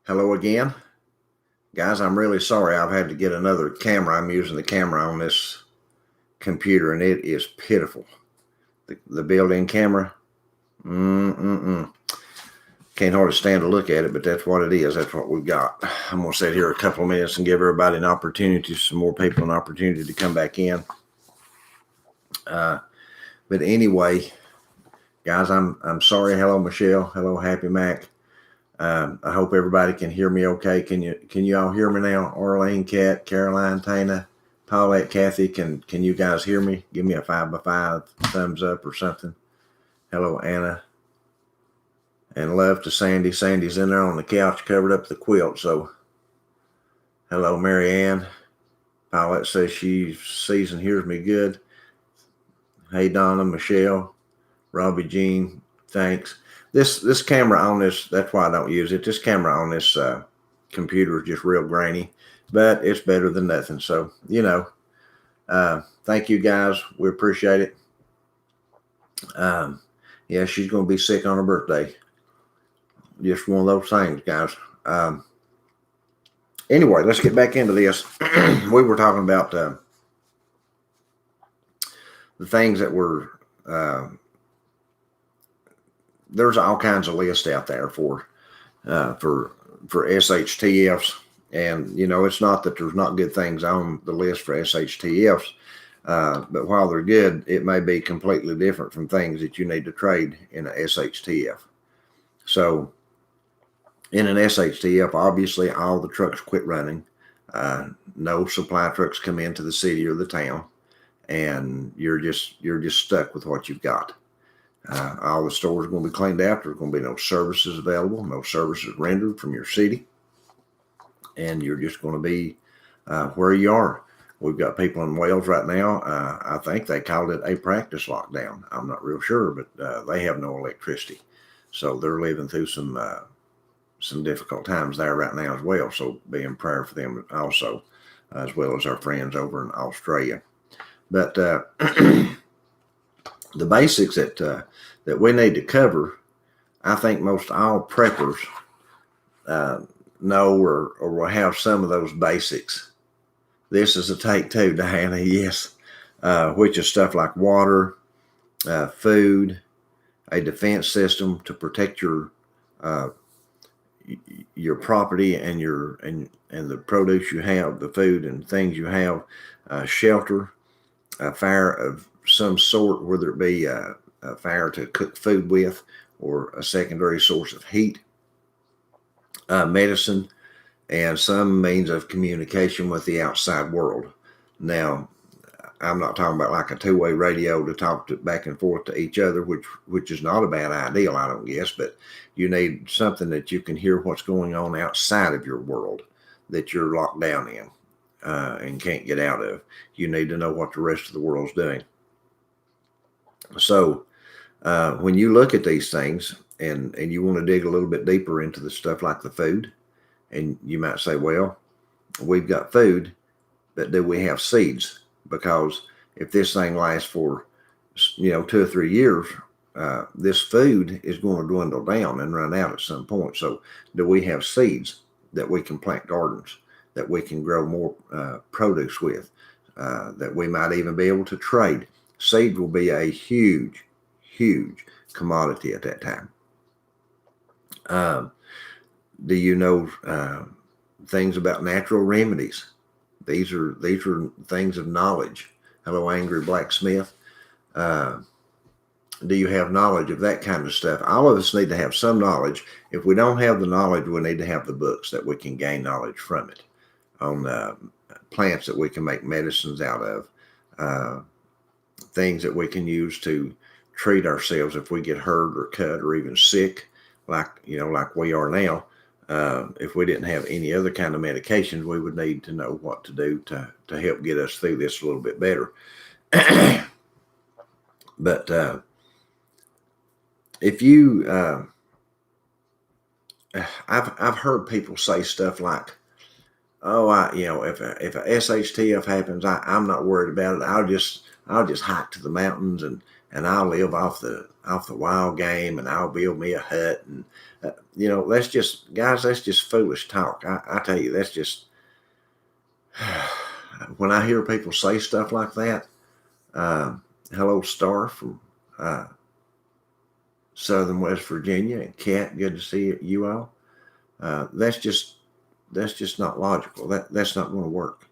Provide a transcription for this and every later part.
Hello again. Guys, I'm really sorry I've had to get another camera. I'm using the camera on this computer and it is pitiful. The built-in camera, can't hardly stand to look at it, but that's what it is. That's what we've got. I'm going to sit here a couple of minutes and give everybody an opportunity, some more people an opportunity to come back in. But anyway, guys, I'm sorry. Hello, Michelle. Hello, Happy Mac. I hope everybody can hear me okay. Can you all hear me now? Arlene, Kat, Caroline, Tana, Paulette, Kathy, can you guys hear me? Give me a 5x5 thumbs up or something. Hello, Anna. And love to Sandy. Sandy's in there on the couch covered up the quilt. So hello, Mary Ann. Paulette says she sees and hears me good. Hey, Donna, Michelle, Robbie Jean, thanks. This camera on this, that's why I don't use it. This camera on this computer is just real grainy, but it's better than nothing. So, thank you guys. We appreciate it. Yeah, she's going to be sick on her birthday. Just one of those things, guys. Anyway, let's get back into this. We were talking about the things that were, there's all kinds of lists out there for SHTFs. And, it's not that there's not good things on the list for SHTFs, but while they're good, it may be completely different from things that you need to trade in a SHTF. So in an SHTF, obviously all the trucks quit running. No supply trucks come into the city or the town, and you're just stuck with what you've got. All the stores are going to be cleaned out. There's going to be no services available, no services rendered from your city, and you're just going to be where you are. We've got people in Wales right now. I think they called it a practice lockdown. I'm not real sure, but they have no electricity, so they're living through some difficult times there right now as well. So be in prayer for them also, as well as our friends over in Australia. But the basics that we need to cover, I think most all preppers know or will have some of those basics. This is a take two, Diana, yes, which is stuff like water, food, a defense system to protect your property and the produce you have, the food and things you have, shelter, a fire of some sort, whether it be a fire to cook food with or a secondary source of heat, medicine, and some means of communication with the outside world. Now, I'm not talking about like a two-way radio to talk back and forth to each other, which is not a bad idea, I don't guess, but you need something that you can hear what's going on outside of your world that you're locked down in and can't get out of. You need to know what the rest of the world's doing. So when you look at these things and you want to dig a little bit deeper into the stuff like the food, and you might say, well, we've got food, but do we have seeds? Because if this thing lasts for 2 or 3 years, this food is going to dwindle down and run out at some point. So do we have seeds that we can plant gardens, that we can grow more produce with, that we might even be able to trade? Seed will be a huge, huge commodity at that time. Do you know things about natural remedies? These are things of knowledge. Hello, Angry Blacksmith. Do you have knowledge of that kind of stuff? All of us need to have some knowledge. If we don't have the knowledge, we need to have the books that we can gain knowledge from it on plants that we can make medicines out of, things that we can use to treat ourselves if we get hurt or cut or even sick, like we are now. If we didn't have any other kind of medications, we would need to know what to do to help get us through this a little bit better. But if you, I've heard people say stuff like, "Oh, if a SHTF happens, I'm not worried about it. I'll just hike to the mountains and and I'll live off the wild game, and I'll build me a hut, and that's just, guys, that's just foolish talk. I tell you, that's just when I hear people say stuff like that. Hello, Star from Southern West Virginia, and Kat, good to see you all. That's just not logical. That's not going to work.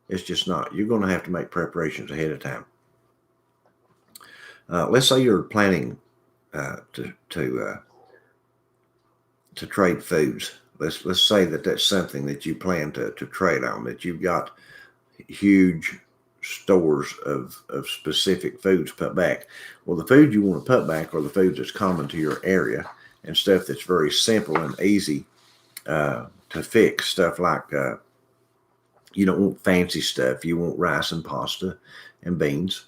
It's just not. You're going to have to make preparations ahead of time. Let's say you're planning to trade foods. Let's say that's something that you plan to trade on, that you've got huge stores of specific foods put back. Well, the food you want to put back are the foods that's common to your area and stuff that's very simple and easy to fix. Stuff like you don't want fancy stuff. You want rice and pasta and beans,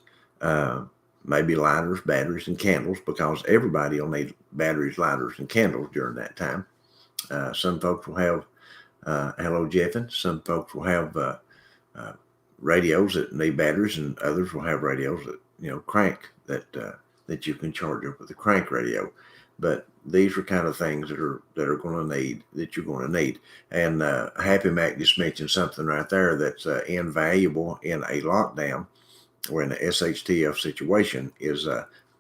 maybe lighters, batteries, and candles, because everybody will need batteries, lighters, and candles during that time. Some folks will have, hello, Jeffin. Some folks will have radios that need batteries, and others will have radios that crank, that you can charge up with a crank radio. But these are kind of things that are going to need, that you're going to need. And Happy Mac just mentioned something right there that's invaluable in a lockdown or in an SHTF situation is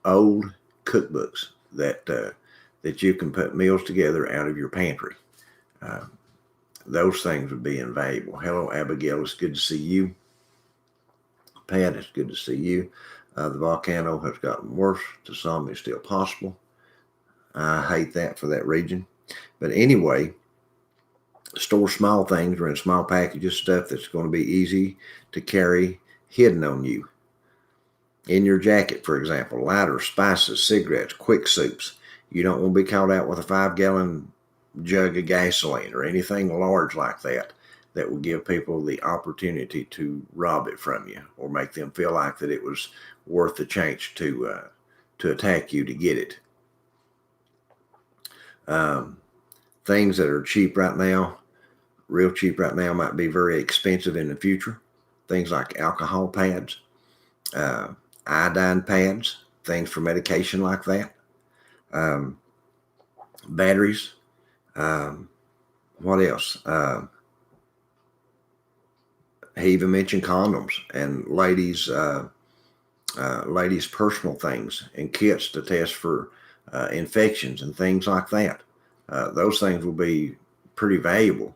old cookbooks that you can put meals together out of your pantry. Those things would be invaluable. Hello, Abigail. It's good to see you. Pat, it's good to see you. The volcano has gotten worse. Tsunami is still possible. I hate that for that region. But anyway, store small things or in small packages, stuff that's going to be easy to carry hidden on you. In your jacket, for example, lighters, spices, cigarettes, quick soups. You don't want to be caught out with a 5-gallon jug of gasoline or anything large like that will give people the opportunity to rob it from you or make them feel like that it was worth the change to attack you to get it. Things that are cheap right now, real cheap right now, might be very expensive in the future. Things like alcohol pads, iodine pads, things for medication like that. Batteries. What else? He even mentioned condoms and ladies' personal things and kits to test for infections and things like that. Those things will be pretty valuable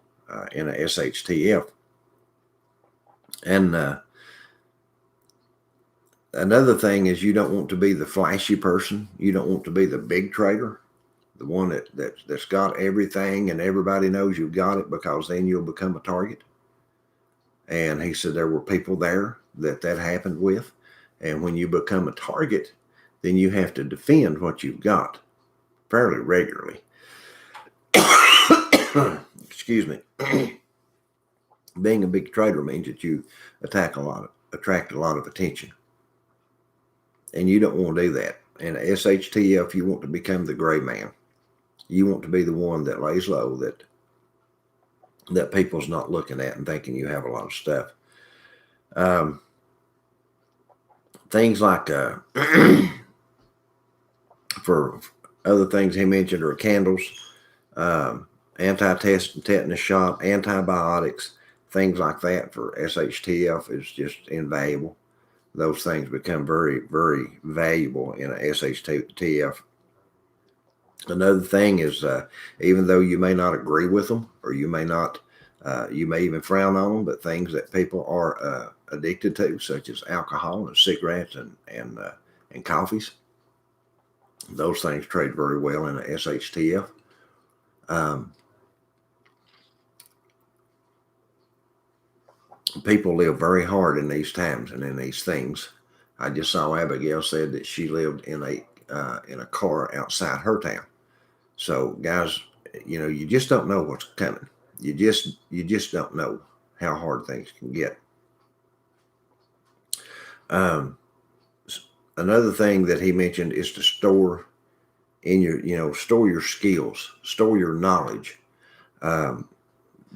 in a SHTF. And another thing is, you don't want to be the flashy person. You don't want to be the big trader, the one that's got everything and everybody knows you've got it, because then you'll become a target. And he said there were people there that happened with. And when you become a target, then you have to defend what you've got fairly regularly. Excuse me. Being a big trader means that you attract a lot of attention. And you don't want to do that. In a SHTF, you want to become the gray man. You want to be the one that lays low, that people's not looking at and thinking you have a lot of stuff. Things like for other things he mentioned are candles, anti-tetanus shot, antibiotics, things like that for SHTF is just invaluable. Those things become very, very valuable in a SHTF. Another thing is, even though you may not agree with them, or you may not, you may even frown on them, but things that people are addicted to, such as alcohol and cigarettes and coffees, those things trade very well in a SHTF. People live very hard in these times and in these things. I just saw Abigail said that she lived in a car outside her town. So guys, you just don't know what's coming. You just don't know how hard things can get. Another thing that he mentioned is to store your skills, store your knowledge.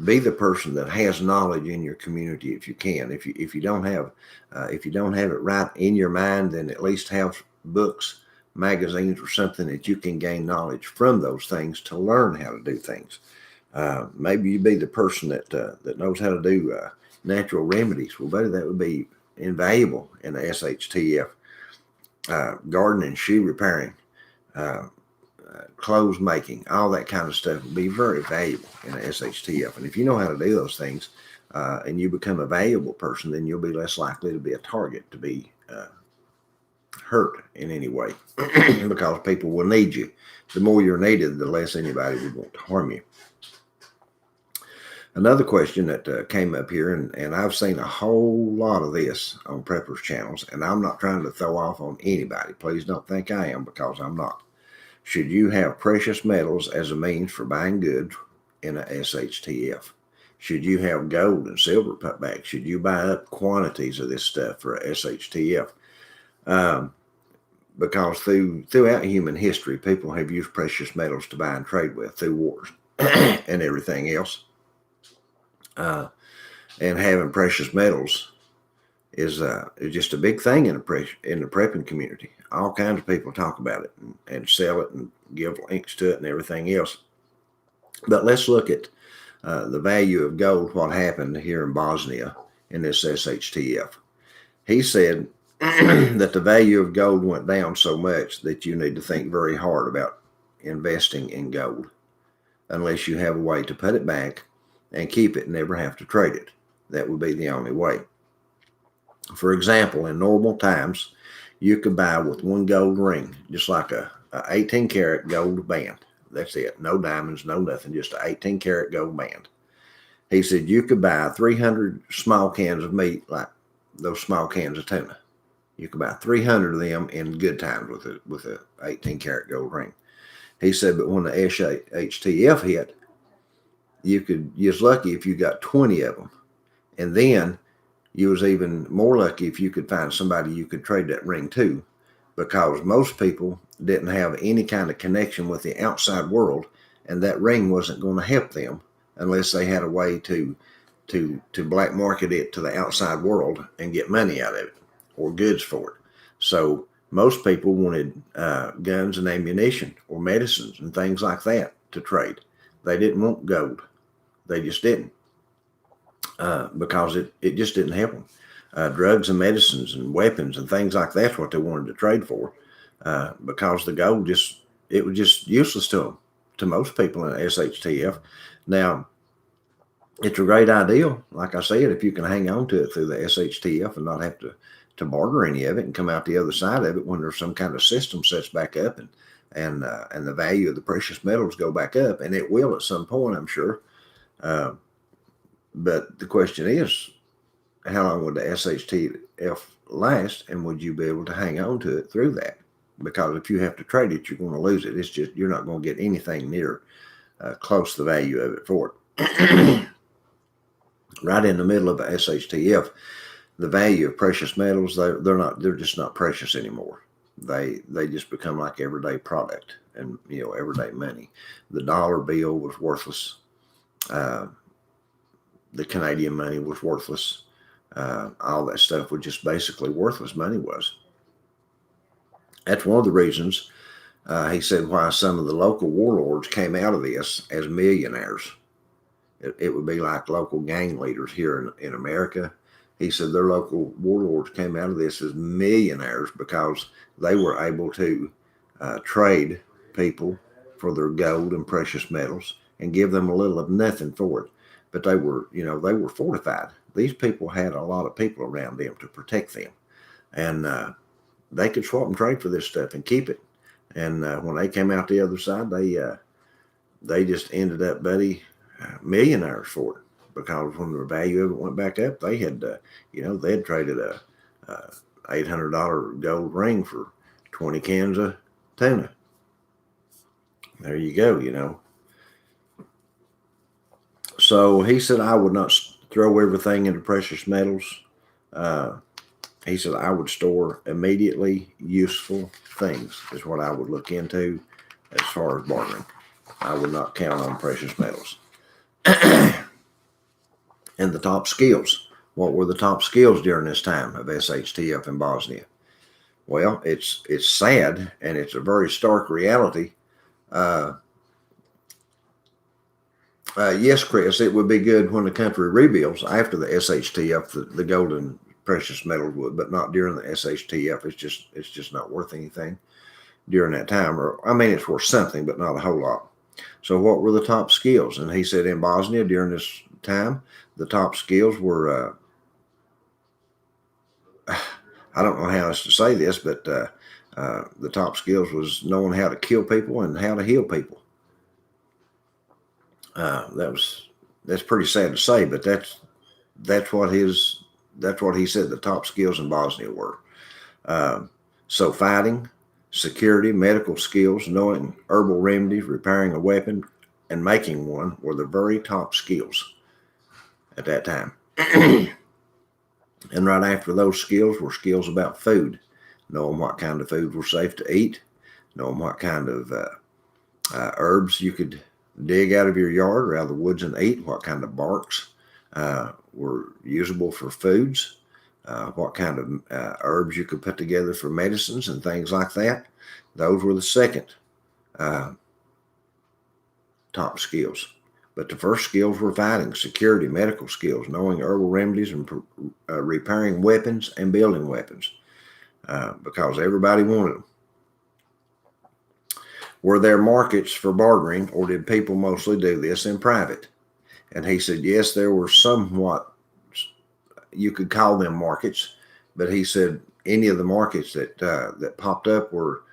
Be the person that has knowledge in your community if you can. If you don't have it right in your mind, then at least have books, magazines, or something that you can gain knowledge from those things to learn how to do things. Maybe you be the person that knows how to do natural remedies. Well, buddy, that would be invaluable in the SHTF. Gardening, shoe repairing, clothes making, all that kind of stuff would be very valuable in the SHTF. And if you know how to do those things and you become a valuable person, then you'll be less likely to be a target, to be hurt in any way because people will need you. The more you're needed, the less anybody would want to harm you. Another question that came up here, and I've seen a whole lot of this on preppers channels, and I'm not trying to throw off on anybody. Please don't think I am, because I'm not. Should you have precious metals as a means for buying goods in a SHTF? Should you have gold and silver put back? Should you buy up quantities of this stuff for a SHTF? Because throughout human history, people have used precious metals to buy and trade with through wars and everything else. And having precious metals is just a big thing in the prepping community. All kinds of people talk about it and sell it and give links to it and everything else. But let's look at the value of gold, what happened here in Bosnia in this SHTF. He said that the value of gold went down so much that you need to think very hard about investing in gold unless you have a way to put it back and keep it and never have to trade it. That would be the only way. For example, in normal times, you could buy with one gold ring, just like a 18 karat gold band. That's it. No diamonds, no nothing, just an 18 karat gold band. He said you could buy 300 small cans of meat, like those small cans of tuna. You could buy 300 of them in good times with a 18 karat gold ring. He said, but when the SHTF hit, you was lucky if you got 20 of them. And then you was even more lucky if you could find somebody you could trade that ring to, because most people didn't have any kind of connection with the outside world, and that ring wasn't going to help them unless they had a way to black market it to the outside world and get money out of it or goods for it. So most people wanted guns and ammunition or medicines and things like that to trade. They didn't want gold. They just didn't. Because it just didn't help them. Drugs and medicines and weapons and things like that's what they wanted to trade for, because the gold it was just useless to them, to most people in SHTF. Now, it's a great idea, like I said, if you can hang on to it through the SHTF and not have to barter any of it and come out the other side of it when there's some kind of system sets back up and the value of the precious metals go back up, and it will at some point, I'm sure. But the question is, how long would the SHTF last, and would you be able to hang on to it through that? Because if you have to trade it, you're going to lose it. It's just, you're not going to get anything near close to the value of it for it. Right in the middle of a SHTF, the value of precious metals, they're just not precious anymore. They just become like everyday product and everyday money. The dollar bill was worthless. The Canadian money was worthless. All that stuff was just basically worthless. Money was. That's one of the reasons, he said, why some of the local warlords came out of this as millionaires. It would be like local gang leaders here in America. He said their local warlords came out of this as millionaires because they were able to trade people for their gold and precious metals and give them a little of nothing for it. But they were fortified. These people had a lot of people around them to protect them. And they could swap and trade for this stuff and keep it. And when they came out the other side, they just ended up, buddy, millionaires for it. Because when the value of it went back up, they had, they had traded a $800 gold ring for 20 cans of tuna. There you go, So he said, I would not throw everything into precious metals. He said, I would store immediately useful things is what I would look into as far as bartering. I would not count on precious metals. And the top skills. What were the top skills during this time of SHTF in Bosnia? Well, it's sad, and it's a very stark reality. Yes, Chris, it would be good when the country rebuilds after the SHTF, the gold and precious metals would, but not during the SHTF. It's just not worth anything during that time. Or I mean, it's worth something, but not a whole lot. So, what were the top skills? And he said in Bosnia during this time, the top skills were. I don't know how else to say this, but the top skills was knowing how to kill people and how to heal people. That's pretty sad to say, but that's what he said the top skills in Bosnia were. So fighting, security, medical skills, knowing herbal remedies, repairing a weapon, and making one were the very top skills at that time. And right after those skills were skills about food, knowing what kind of food were safe to eat, knowing what kind of herbs you could dig out of your yard or out of the woods and eat, what kind of barks were usable for foods, what kind of herbs you could put together for medicines and things like that. Those were the second top skills. But the first skills were fighting, security, medical skills, knowing herbal remedies, and repairing weapons and building weapons, because everybody wanted them. Were there markets for bartering, or did people mostly do this in private? And he said, yes, there were somewhat, you could call them markets, but he said any of the markets that popped up were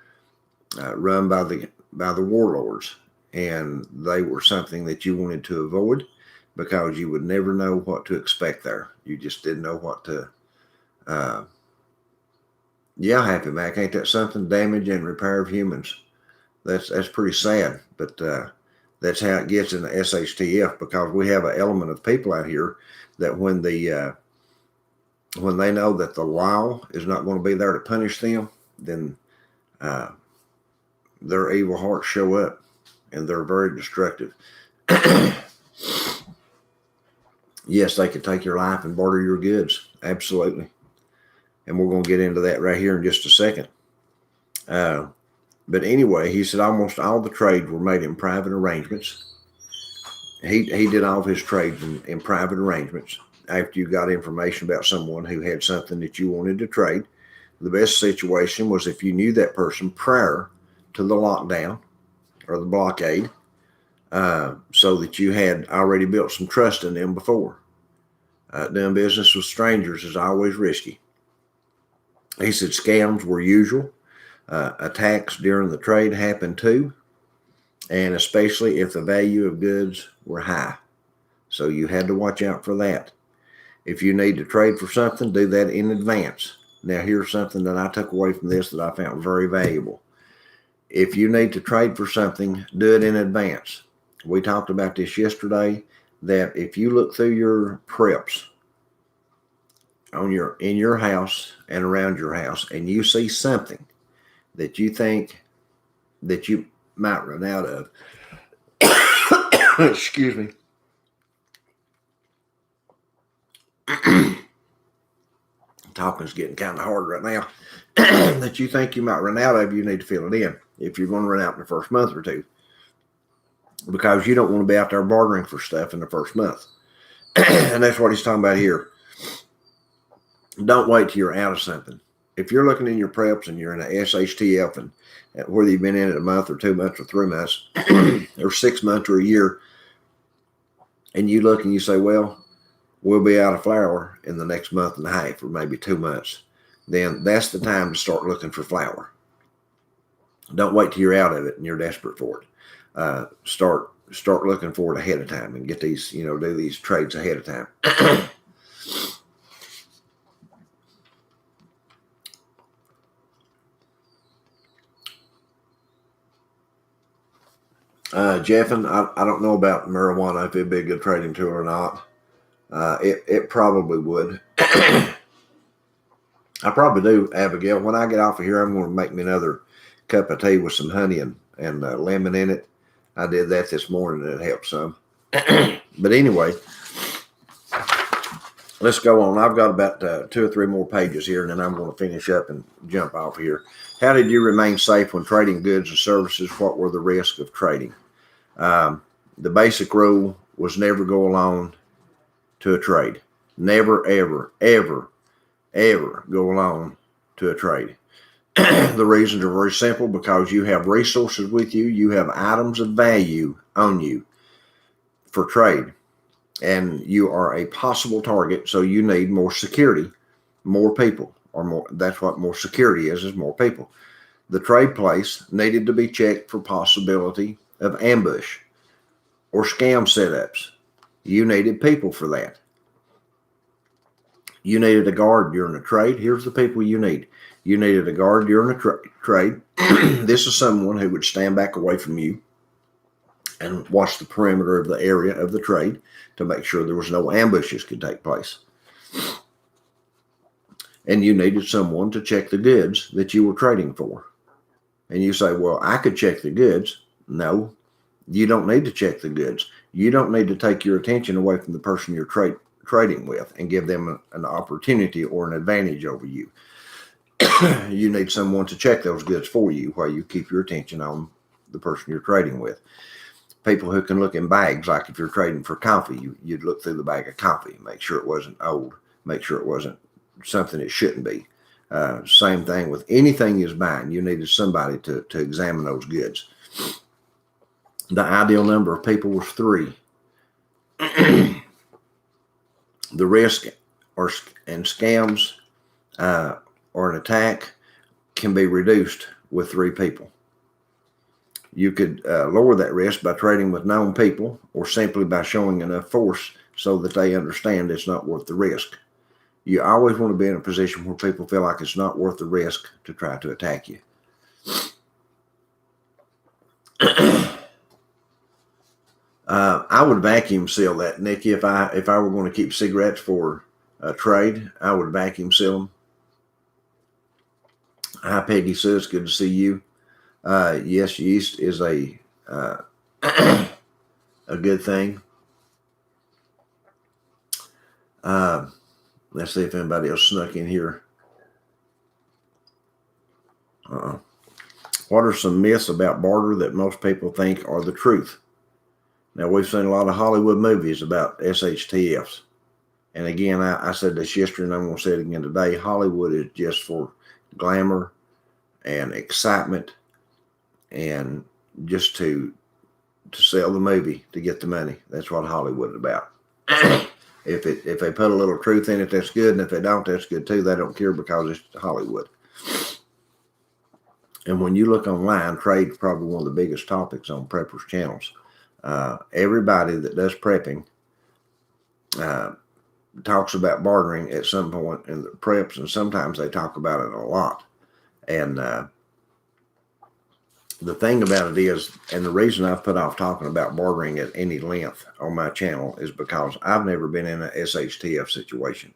run by the warlords. And they were something that you wanted to avoid because you would never know what to expect there. You just didn't know what to. Yeah, Happy Mac, ain't that something? Damage and repair of humans. That's pretty sad, but that's how it gets in the SHTF, because we have an element of people out here that when they know that the law is not going to be there to punish them, then their evil hearts show up. And they're very destructive. Yes, they could take your life and barter your goods. Absolutely. And we're going to get into that right here in just a second. But anyway, he said almost all the trades were made in private arrangements. He did all of his trades in private arrangements. After you got information about someone who had something that you wanted to trade, the best situation was if you knew that person prior to the lockdown or the blockade, so that you had already built some trust in them before. Doing business with strangers is always risky. He said scams were usual. Attacks during the trade happened too, and especially if the value of goods were high. So you had to watch out for that. If you need to trade for something, do that in advance. Now, here's something that I took away from this that I found very valuable. If you need to trade for something, do it in advance. We talked about this yesterday, that if you look through your preps in your house and around your house, and you see something that you think that you might run out of, excuse me, talking's getting kind of hard right now, that you think you might run out of, you need to fill it in if you're going to run out in the first month or two, because you don't want to be out there bartering for stuff in the first month. And that's what he's talking about here. Don't wait till you're out of something. If you're looking in your preps and you're in a SHTF, and whether you've been in it a month or 2 months or 3 months or 6 months or a year, and you look and you say, well, we'll be out of flour in the next month and a half or maybe 2 months, then that's the time to start looking for flour. Don't wait till you're out of it and you're desperate for it. Start looking for it ahead of time and get these, do these trades ahead of time. Jeffin, I don't know about marijuana, if it'd be a good trading tool or not. It probably would. I probably do, Abigail. When I get off of here, I'm going to make me another cup of tea with some honey and lemon in it. I did that this morning and it helped some. But anyway, let's go on. I've got about 2 or 3 more pages here, and then I'm going to finish up and jump off here. How did you remain safe when trading goods and services? What were the risks of trading? The basic rule was never go alone to a trade. Never, ever, ever, ever go alone to a trade. The reasons are very simple, because you have resources with you, you have items of value on you for trade, and you are a possible target, so you need more security, more people, or more. That's what more security is more people. The trade place needed to be checked for possibility of ambush or scam setups. You needed people for that. You needed a guard during a trade. Here's the people you need. You needed a guard during a trade. This is someone who would stand back away from you and watch the perimeter of the area of the trade to make sure there was no ambushes could take place. And you needed someone to check the goods that you were trading for. And you say, well, I could check the goods. No, you don't need to check the goods. You don't need to take your attention away from the person you're trading with and give them an opportunity or an advantage over you. You need someone to check those goods for you while you keep your attention on the person you're trading with. People who can look in bags, like if you're trading for coffee, you'd look through the bag of coffee, make sure it wasn't old, make sure it wasn't something it shouldn't be. Same thing with anything you're buying. You needed somebody to examine those goods. The ideal number of people was 3. The risk and scams or an attack can be reduced with 3 people. You could lower that risk by trading with known people, or simply by showing enough force so that they understand it's not worth the risk. You always want to be in a position where people feel like it's not worth the risk to try to attack you. I would vacuum seal that, Nikki. If I were going to keep cigarettes for a trade, I would vacuum seal them. Hi, Peggy Sue. It's good to see you. Yes, yeast is a good thing. Let's see if anybody else snuck in here. What are some myths about barter that most people think are the truth? Now, we've seen a lot of Hollywood movies about SHTFs. And again, I said this yesterday, and I'm going to say it again today. Hollywood is just for glamour and excitement, and just to sell the movie to get the money. That's what Hollywood is about. If they put a little truth in it, that's good. And if they don't, that's good too. They don't care, because it's Hollywood. And when you look online, trade is probably one of the biggest topics on preppers' channels. Everybody that does prepping talks about bartering at some point in the preps, and sometimes they talk about it a lot. And the thing about it is, and the reason I've put off talking about bartering at any length on my channel is because I've never been in an SHTF situation.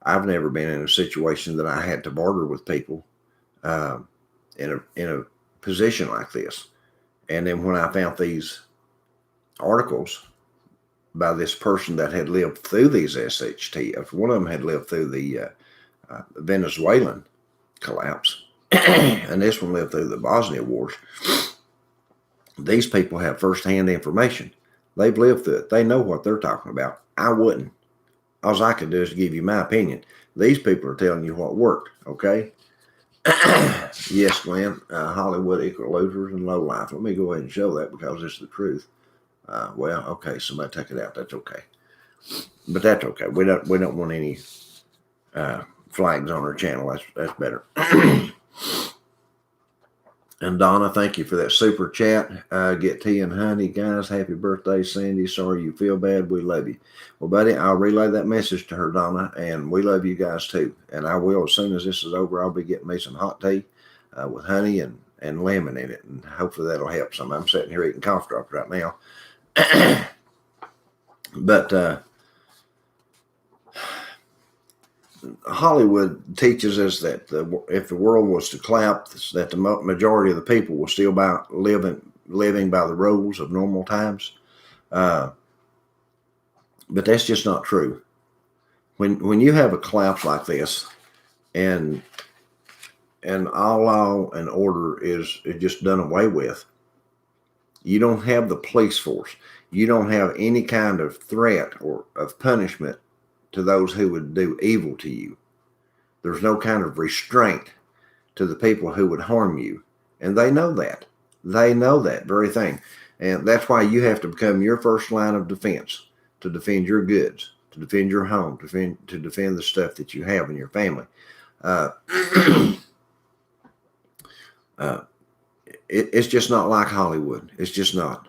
I've never been in a situation that I had to barter with people in a position like this. And then when I found these articles by this person that had lived through these SHTFs, one of them had lived through the Venezuelan collapse, and this one lived through the Bosnia wars. These people have firsthand information. They've lived through it. They know what they're talking about. I wouldn't. All I could do is give you my opinion. These people are telling you what worked, okay? Yes, Glenn, Hollywood equal losers and low life. Let me go ahead and show that, because it's the truth. Well, okay, somebody take it out. That's okay. But that's okay. We don't want any flags on our channel. That's better. And Donna, thank you for that super chat. Get tea and honey, guys. Happy birthday, Sandy. Sorry you feel bad. We love you. Well, buddy, I'll relay that message to her, Donna, and we love you guys too. And I will, as soon as this is over, I'll be getting me some hot tea with honey and lemon in it, and hopefully that'll help some. I'm sitting here eating cough drops right now. But Hollywood teaches us that if the world was to collapse, that the majority of the people will still living by the rules of normal times. But that's just not true. when you have a collapse like this, and all law and order is just done away with, you don't have the police force. You don't have any kind of threat or of punishment to those who would do evil to you. There's no kind of restraint to the people who would harm you. And they know that. They know that very thing. And that's why you have to become your first line of defense, to defend your goods, to defend your home, to defend the stuff that you have in your family. It's just not like Hollywood. It's just not.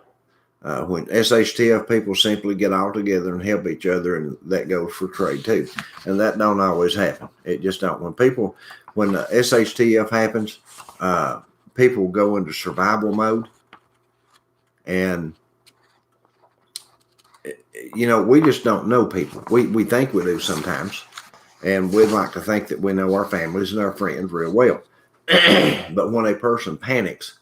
When SHTF people simply get all together and help each other, and that goes for trade too. And that don't always happen. It just don't. When the SHTF happens, people go into survival mode. And, we just don't know people. We think we do sometimes. And we'd like to think that we know our families and our friends real well. But when a person panics,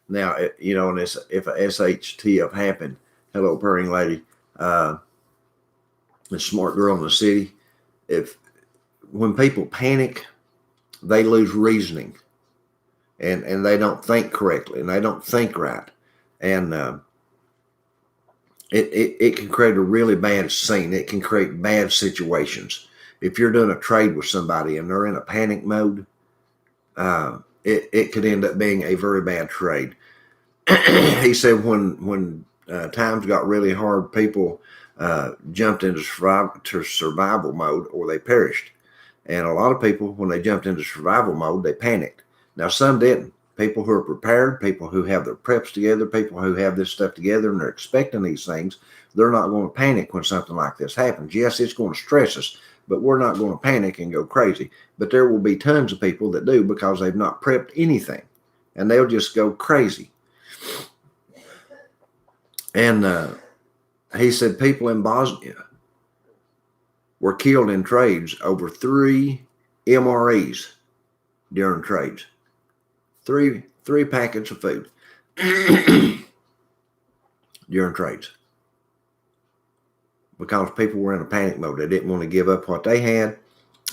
now, and if a SHTF happened, hello, purring lady, a smart girl in the city, when people panic, they lose reasoning, and they don't think correctly, and they don't think right. And it can create a really bad scene. It can create bad situations. If you're doing a trade with somebody and they're in a panic mode, it could end up being a very bad trade. He said when times got really hard, people jumped into survival mode, or they perished. And a lot of people, when they jumped into survival mode, they panicked. Now, some didn't. People who are prepared, people who have their preps together, people who have this stuff together and they're expecting these things, they're not going to panic when something like this happens. Yes, it's going to stress us, but we're not going to panic and go crazy. But there will be tons of people that do, because they've not prepped anything, and they'll just go crazy. And he said people in Bosnia were killed in trades over 3 MREs during trades. Three packets of food during trades, because people were in a panic mode. They didn't want to give up what they had.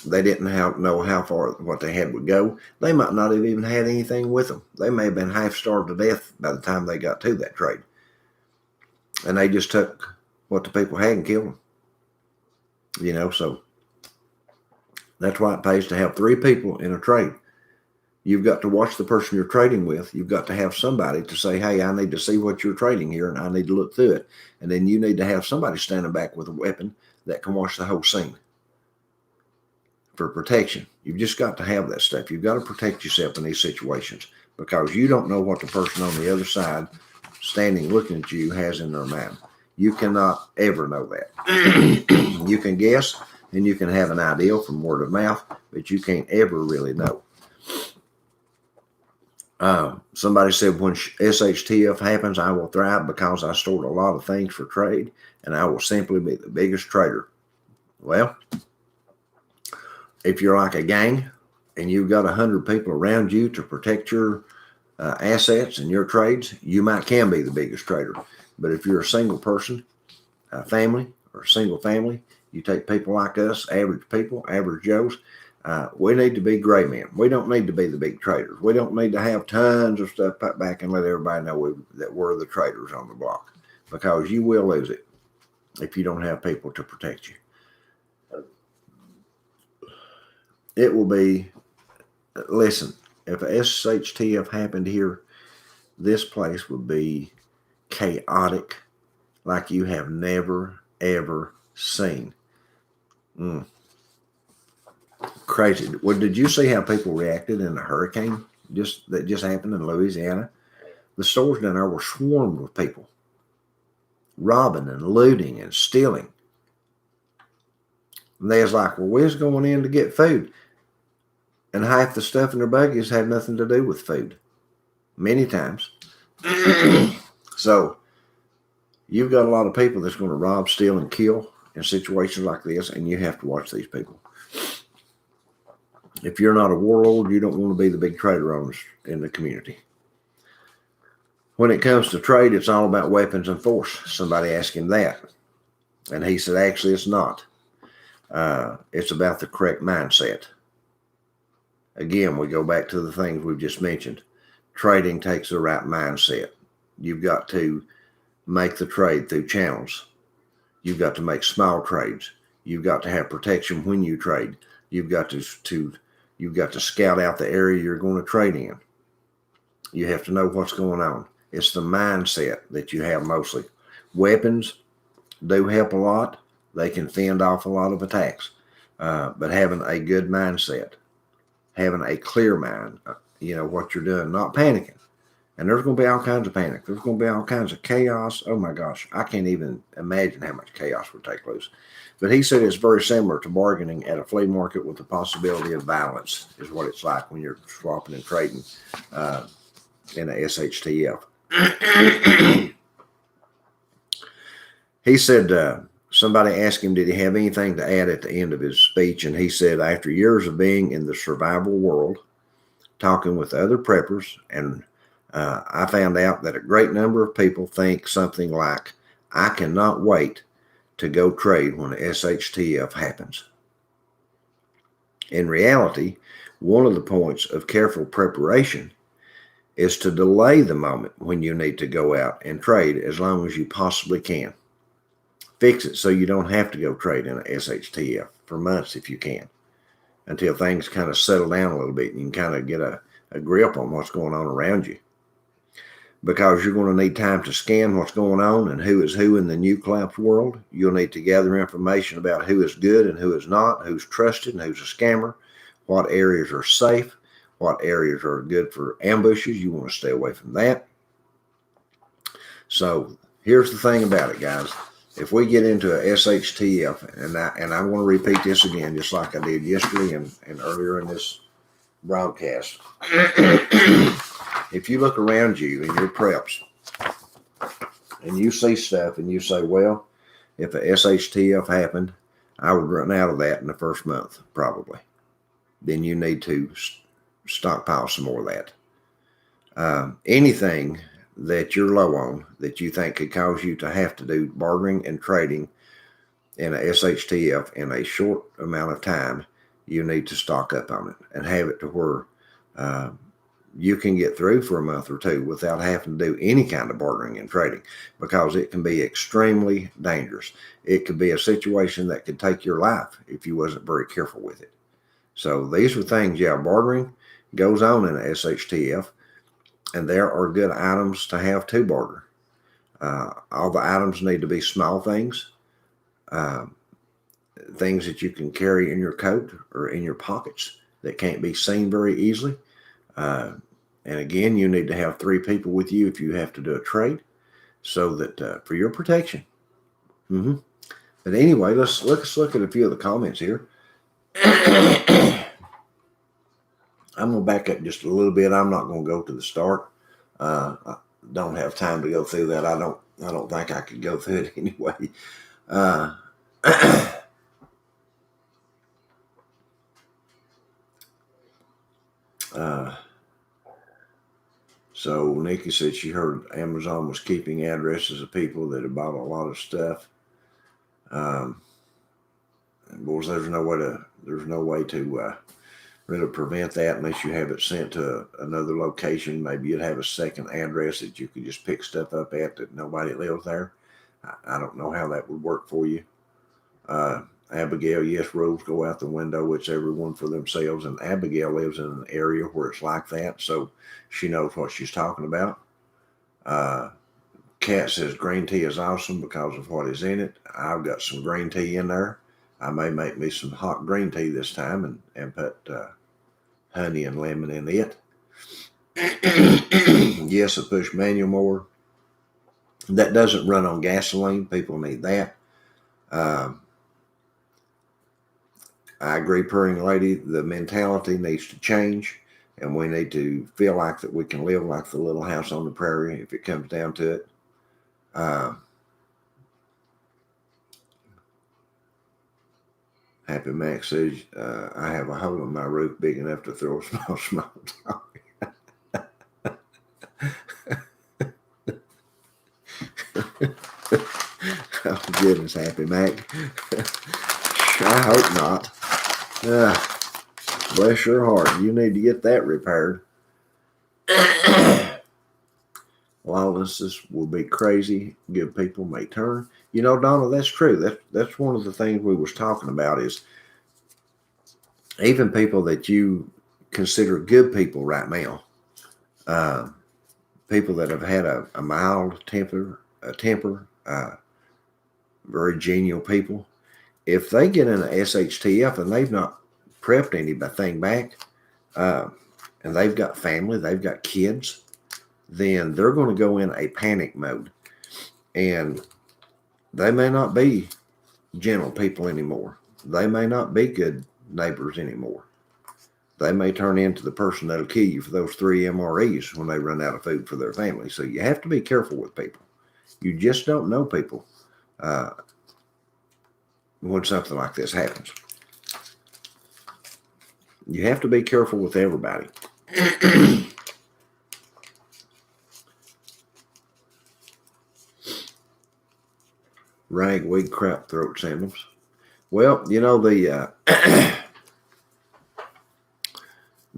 They didn't know how far what they had would go. They might not have even had anything with them. They may have been half starved to death by the time they got to that trade. And they just took what the people had and killed them. So that's why it pays to have 3 people in a trade. You've got to watch the person you're trading with. You've got to have somebody to say, hey, I need to see what you're trading here, and I need to look through it. And then you need to have somebody standing back with a weapon that can watch the whole scene for protection. You've just got to have that stuff. You've got to protect yourself in these situations, because you don't know what the person on the other side standing looking at you has in their mind. You cannot ever know that. You can guess, and you can have an idea from word of mouth, but you can't ever really know. Somebody said, when SHTF happens, I will thrive because I stored a lot of things for trade, and I will simply be the biggest trader. Well, if you're like a gang and you've got 100 people around you to protect your assets and your trades, you can be the biggest trader. But if you're a single person, a family, or a single family, you take people like us, average people, average Joes, we need to be gray men. We don't need to be the big traders. We don't need to have tons of stuff put back and let everybody know that we're the traders on the block, because you will lose it if you don't have people to protect you. It will be, listen, if a SHTF happened here, this place would be chaotic like you have never, ever seen. Crazy. Well, did you see how people reacted in the hurricane that just happened in Louisiana? The stores down there were swarmed with people, robbing and looting and stealing. And they was like, well, we're just going in to get food. And half the stuff in their buggies had nothing to do with food, many times. So you've got a lot of people that's going to rob, steal, and kill in situations like this, and you have to watch these people. If you're not a warlord, you don't want to be the big trader in the community. When it comes to trade, it's all about weapons and force. Somebody asked him that, and he said, actually, it's not. It's about the correct mindset. Again, we go back to the things we've just mentioned. Trading takes the right mindset. You've got to make the trade through channels. You've got to make small trades. You've got to have protection when you trade. You've got to scout out the area you're going to trade in. You have to know what's going on. It's the mindset that you have mostly. Weapons do help a lot. They can fend off a lot of attacks. But having a good mindset, having a clear mind, you know what you're doing, not panicking. And there's going to be all kinds of panic. There's going to be all kinds of chaos. Oh my gosh, I can't even imagine how much chaos would take loose. But he said it's very similar to bargaining at a flea market with the possibility of violence is what it's like when you're swapping and trading in a SHTF. He said somebody asked him, did he have anything to add at the end of his speech? And he said, after years of being in the survival world, talking with other preppers, and I found out that a great number of people think something like, I cannot wait to go trade when the SHTF happens. In reality, one of the points of careful preparation is to delay the moment when you need to go out and trade as long as you possibly can. Fix it so you don't have to go trade in a SHTF for months if you can, until things kind of settle down a little bit and you can kind of get a grip on what's going on around you. Because you're going to need time to scan what's going on and who is who in the new collapse world. You'll need to gather information about who is good and who is not, who's trusted and who's a scammer, what areas are safe, what areas are good for ambushes. You want to stay away from that. So here's the thing about it, guys. If we get into a SHTF, and I want to repeat this again, just like I did yesterday and earlier in this broadcast. If you look around you in your preps and you see stuff and you say, well, if a SHTF happened, I would run out of that in the first month, probably. Then you need to stockpile some more of that. Anything that you're low on that you think could cause you to have to do bartering and trading in a SHTF in a short amount of time, you need to stock up on it and have it to where you can get through for a month or two without having to do any kind of bartering and trading, because it can be extremely dangerous. It could be a situation that could take your life if you wasn't very careful with it. So these are things, bartering goes on in a SHTF, and there are good items to have to barter. All the items need to be small things, things that you can carry in your coat or in your pockets that can't be seen very easily. And again, you need to have 3 people with you if you have to do a trade, so that for your protection. But anyway, let's look at a few of the comments here. I'm going to back up just a little bit. I'm not going to go to the start. I don't have time to go through that. I don't think I could go through it anyway. So Nikki said she heard Amazon was keeping addresses of people that had bought a lot of stuff. Boys, there's no way to really prevent that unless you have it sent to another location. Maybe you'd have a second address that you could just pick stuff up at that nobody lives there. I don't know how that would work for you. Abigail, yes, rules go out the window. It's everyone for themselves. And Abigail lives in an area where it's like that, so she knows what she's talking about. Kat says green tea is awesome because of what is in it. I've got some green tea in there. I may make me some hot green tea this time and put honey and lemon in it. Yes, a push manual mower. That doesn't run on gasoline. People need that. I agree, purring lady, the mentality needs to change, and we need to feel like that we can live like the little house on the prairie if it comes down to it. Happy Max says, I have a hole in my roof big enough to throw a small dog. Oh, goodness, Happy Mac. I hope not. Bless your heart. You need to get that repaired. Lawlessness will be crazy. Good people may turn. You know, Donna, that's true. That's one of the things we was talking about is even people that you consider good people right now, people that have had a mild temper, very genial people, if they get in an SHTF and they've not prepped anything back, and they've got family, they've got kids, then they're going to go in a panic mode. And they may not be gentle people anymore. They may not be good neighbors anymore. They may turn into the person that'll kill you for those 3 MREs when they run out of food for their family. So you have to be careful with people. You just don't know people when something like this happens. You have to be careful with everybody. Ragweed crap throat symptoms. Well, you know, the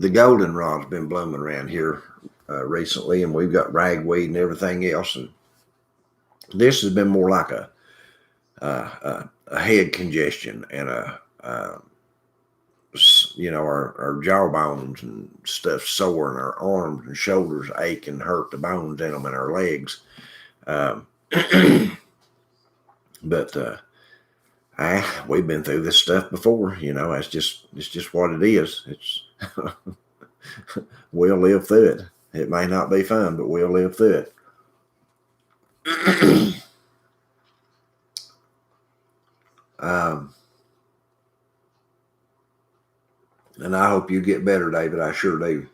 goldenrod's been blooming around here recently, and we've got ragweed and everything else. And this has been more like a head congestion and you know, our jawbones and stuff sore, and our arms and shoulders ache and hurt the bones in them, and our legs. But we've been through this stuff before. You know, it's just what it is. It's we'll live through it. It may not be fun, but we'll live through it. And I hope you get better, David. I sure do.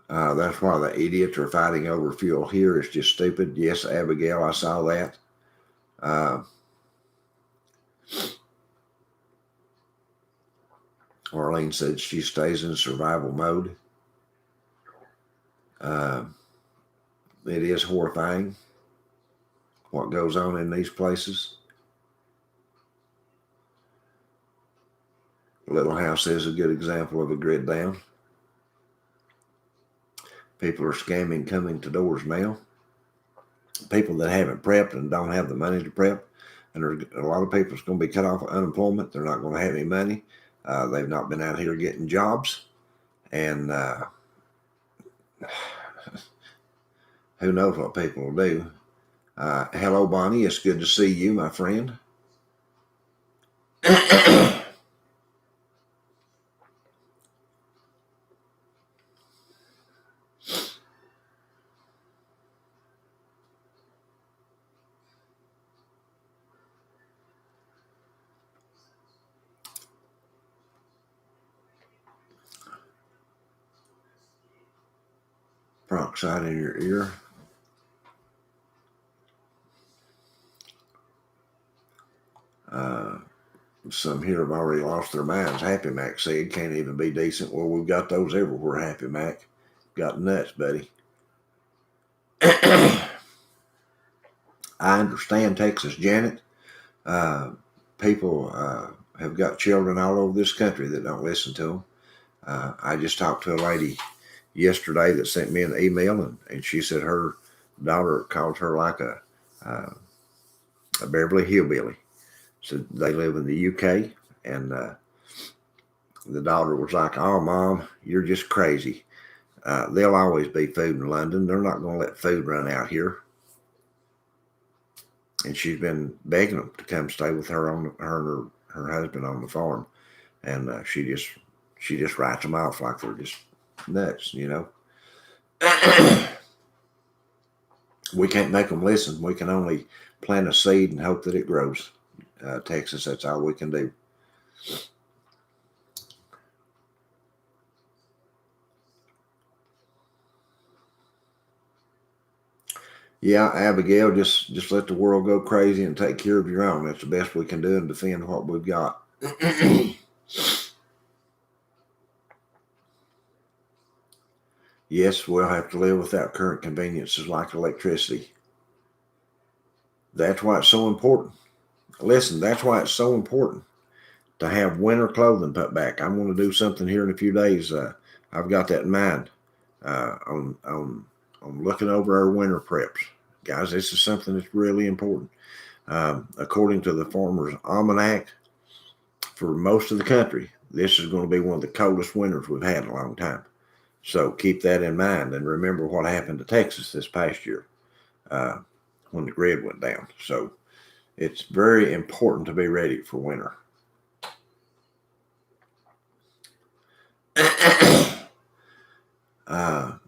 That's why the idiots are fighting over fuel here. It's just stupid. Yes, Abigail, I saw that. Arlene said she stays in survival mode. It is horrifying what goes on in these places. Little House is a good example of a grid down. People are scamming coming to doors now. People that haven't prepped and don't have the money to prep, and a lot of people is going to be cut off of unemployment. They're not going to have any money. They've not been out here getting jobs, and who knows what people will do. Hello, Bonnie. It's good to see you, my friend. Peroxide in your ear. Some here have already lost their minds. Happy Mac said, can't even be decent. Well, we've got those everywhere, Happy Mac. Got nuts, buddy. I understand, Texas Janet. People have got children all over this country that don't listen to them. I just talked to a lady yesterday that sent me an email, and she said her daughter called her like a Beverly Hillbilly. So they live in the UK, and the daughter was like, "Oh, Mom, you're just crazy. There'll always be food in London. They're not going to let food run out here." And she's been begging them to come stay with her and her husband on the farm, and she just writes them off like they're just nuts, you know. We can't make them listen. We can only plant a seed and hope that it grows. Texas, that's all we can do. Yeah, Abigail, just let the world go crazy and take care of your own. That's the best we can do and defend what we've got. Yes, we'll have to live without current conveniences like electricity. That's why it's so important. Listen, that's why it's so important to have winter clothing put back. I'm going to do something here in a few days. I've got that in mind on looking over our winter preps. Guys, this is something that's really important. According to the Farmer's Almanac, for most of the country, this is going to be one of the coldest winters we've had in a long time. So keep that in mind and remember what happened to Texas this past year when the grid went down. So it's very important to be ready for winter.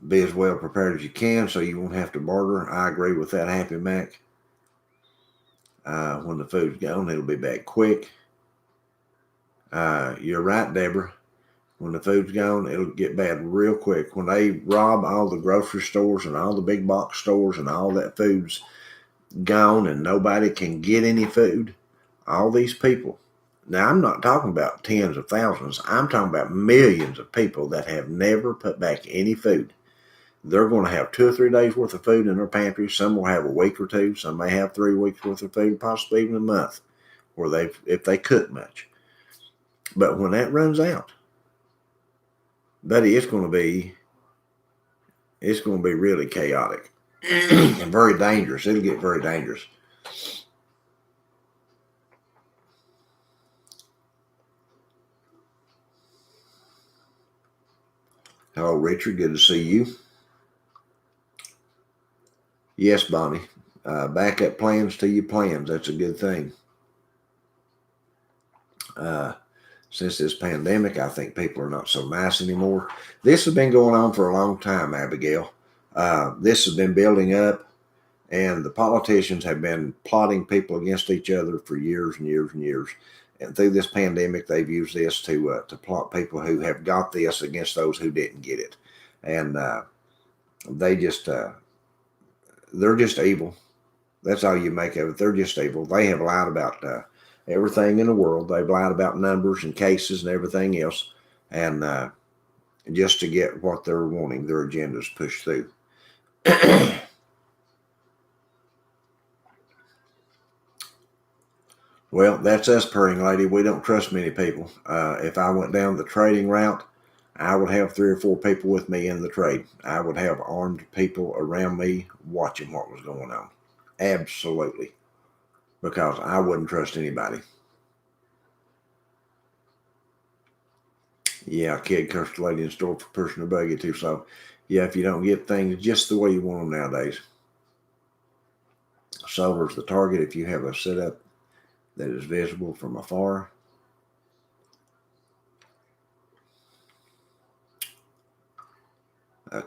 Be as well prepared as you can so you won't have to barter. I agree with that, Happy Mac. When the food's gone, it'll be back quick. You're right, Deborah. When the food's gone, it'll get bad real quick. When they rob all the grocery stores and all the big box stores and all that food's gone and nobody can get any food, all these people. Now, I'm not talking about tens of thousands. I'm talking about millions of people that have never put back any food. They're going to have 2 or 3 days worth of food in their pantry. Some will have a week or two. Some may have 3 weeks worth of food, possibly even a month, or if they cook much. But when that runs out, buddy, it's going to be really chaotic and very dangerous. It'll get very dangerous. Hello, Richard. Good to see you. Yes, Bonnie. Backup plans to your plans. That's a good thing. Since this pandemic, I think people are not so nice anymore. This has been going on for a long time, Abigail. This has been building up, and the politicians have been plotting people against each other for years and years and years. And through this pandemic, they've used this to plot people who have got this against those who didn't get it. And they're just evil. That's all you make of it. They're just evil. They have lied about everything in the world. They've lied about numbers and cases and everything else, and just to get what they're wanting, their agendas pushed through. Well, that's us, purring lady. We don't trust many people. If I went down the trading route, I would have 3 or 4 people with me in the trade. I would have armed people around me watching what was going on. Absolutely. Because I wouldn't trust anybody. Yeah, kid cursed the lady in the store for pushing her buggy too. So, yeah, if you don't get things just the way you want them nowadays. Solar's the target if you have a setup that is visible from afar.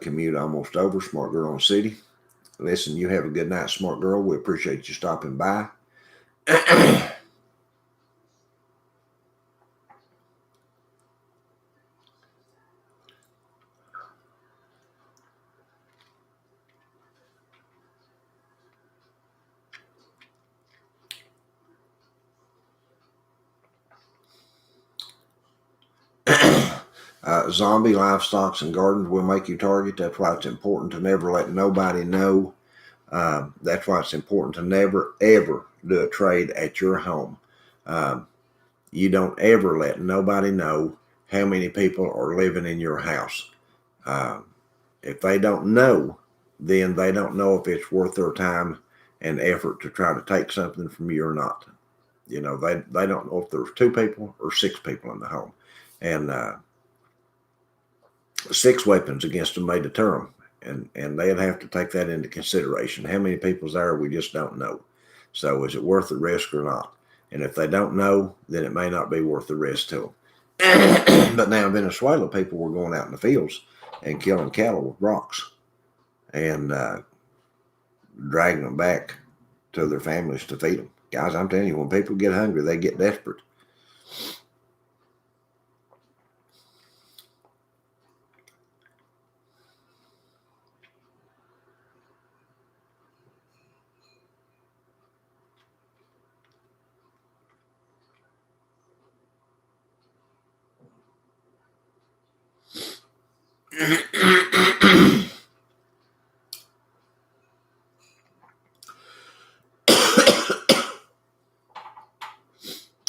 Commute almost over. Smart girl in the city. Listen, you have a good night, smart girl. We appreciate you stopping by. Zombie livestock and gardens will make you target. That's why it's important to never let nobody know. That's why it's important to never, ever do a trade at your home. You don't ever let nobody know how many people are living in your house. If they don't know, then they don't know if it's worth their time and effort to try to take something from you or not. You know, they don't know if there's 2 people or 6 people in the home. And 6 weapons against them may deter them. And they'd have to take that into consideration. How many people's there, we just don't know. So is it worth the risk or not? And if they don't know, then it may not be worth the risk to them. But now in Venezuela, people were going out in the fields and killing cattle with rocks and dragging them back to their families to feed them. Guys, I'm telling you, when people get hungry, they get desperate.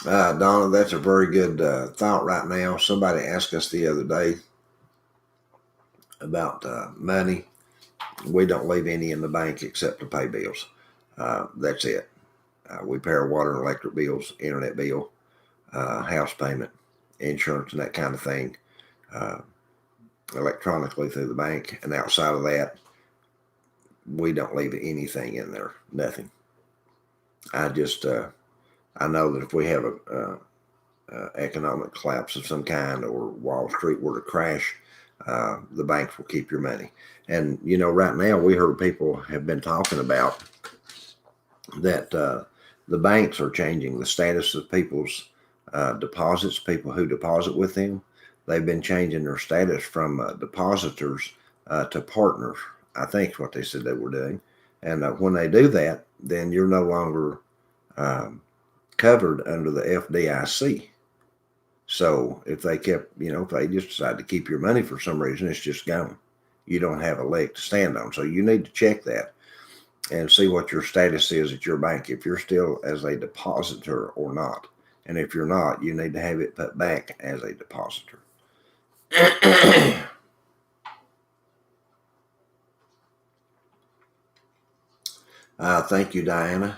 Donna, that's a very good thought right now. Somebody asked us the other day about money. We don't leave any in the bank except to pay bills. That's it. We pay our water and electric bills, internet bill, house payment, insurance, and that kind of thing electronically through the bank. And outside of that, we don't leave anything in there. Nothing. I just I know that if we have a economic collapse of some kind or Wall Street were to crash, the banks will keep your money. And, you know, right now we heard people have been talking about that the banks are changing the status of people's deposits, people who deposit with them. They've been changing their status from depositors to partners, I think is what they said they were doing. And when they do that, then you're no longer covered under the FDIC. So if they kept, you know, if they just decide to keep your money for some reason, it's just gone. You don't have a leg to stand on. So you need to check that and see what your status is at your bank, if you're still as a depositor or not. And if you're not, you need to have it put back as a depositor. Thank you, Diana.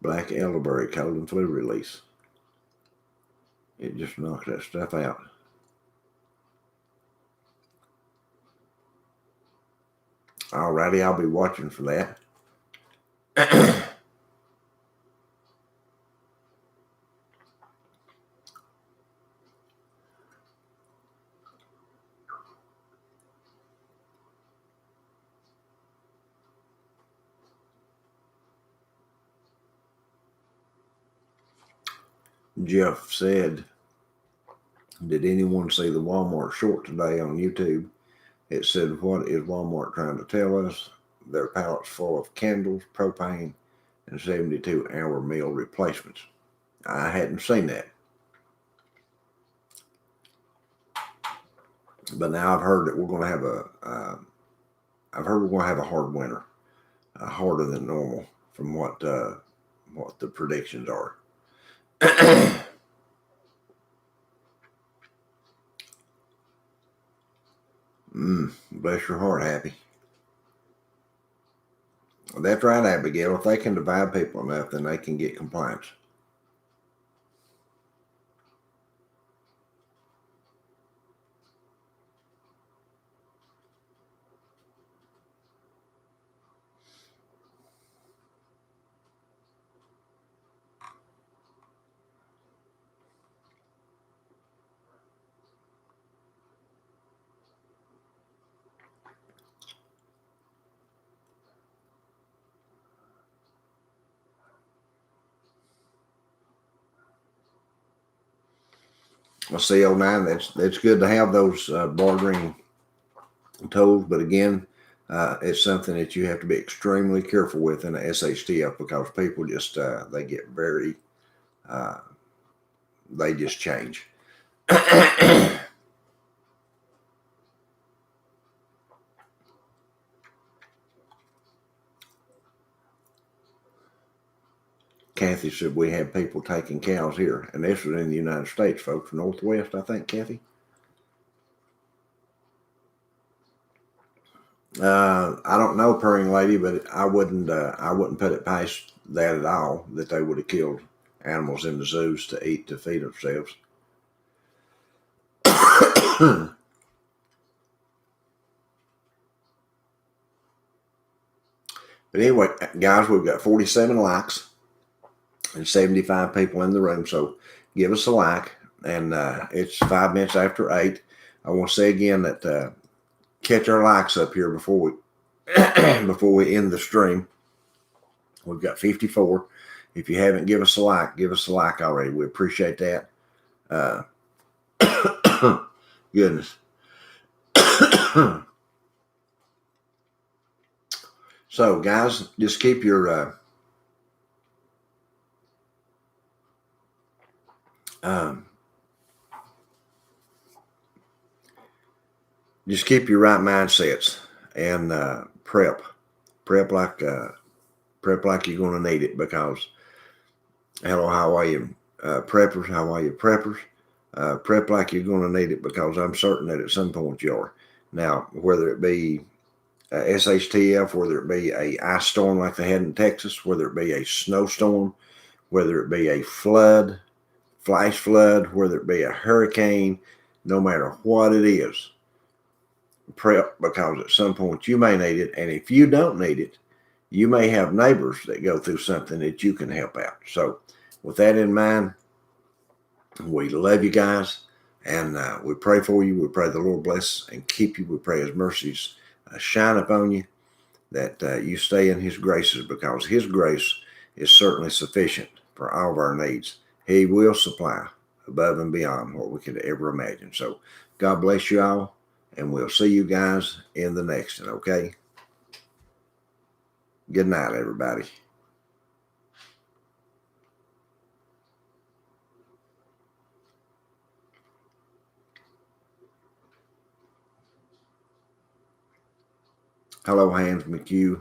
Black elderberry cold and flu release. It just knocks that stuff out. Alrighty, I'll be watching for that. Jeff said, did anyone see the Walmart short today on YouTube? It said, what is Walmart trying to tell us? Their pallets full of candles, propane, and 72-hour meal replacements. I hadn't seen that. But now I've heard that we're going to have a hard winter, harder than normal from what the predictions are. Bless your heart, Happy. That's right, Abigail. If they can divide people enough, then they can get compliance. Well, CO9, that's good to have those bartering tools, but again, it's something that you have to be extremely careful with in the SHTF because people just they get very they just change. Kathy said we have people taking cows here, and this was in the United States, folks, Northwest, I think, Kathy. I don't know, purring lady, but I wouldn't put it past that at all that they would have killed animals in the zoos to eat to feed themselves. But anyway, guys, we've got 47 likes and 75 people in the room. So give us a like. And it's 5 minutes after 8. I want to say again that catch our likes up here before we before we end the stream. We've got 54. If you haven't give us a like already. We appreciate that. Goodness. So, guys, just keep your just keep your right mindsets and prep like you're going to need it, because Hello, how are you, preppers? How are you, preppers? Prep like you're going to need it, because I'm certain that at some point you are. Now, whether it be SHTF, whether it be a ice storm like they had in Texas, whether it be a snowstorm, whether it be a flood, flash flood, whether it be a hurricane, no matter what it is, prep, because at some point you may need it. And if you don't need it, you may have neighbors that go through something that you can help out. So with that in mind, we love you guys, and we pray for you. We pray the Lord bless and keep you. We pray his mercies shine upon you, that you stay in his graces, because his grace is certainly sufficient for all of our needs. He will supply above and beyond what we could ever imagine. So God bless you all, and we'll see you guys in the next one, okay? Good night, everybody. Hello, Hans McHugh.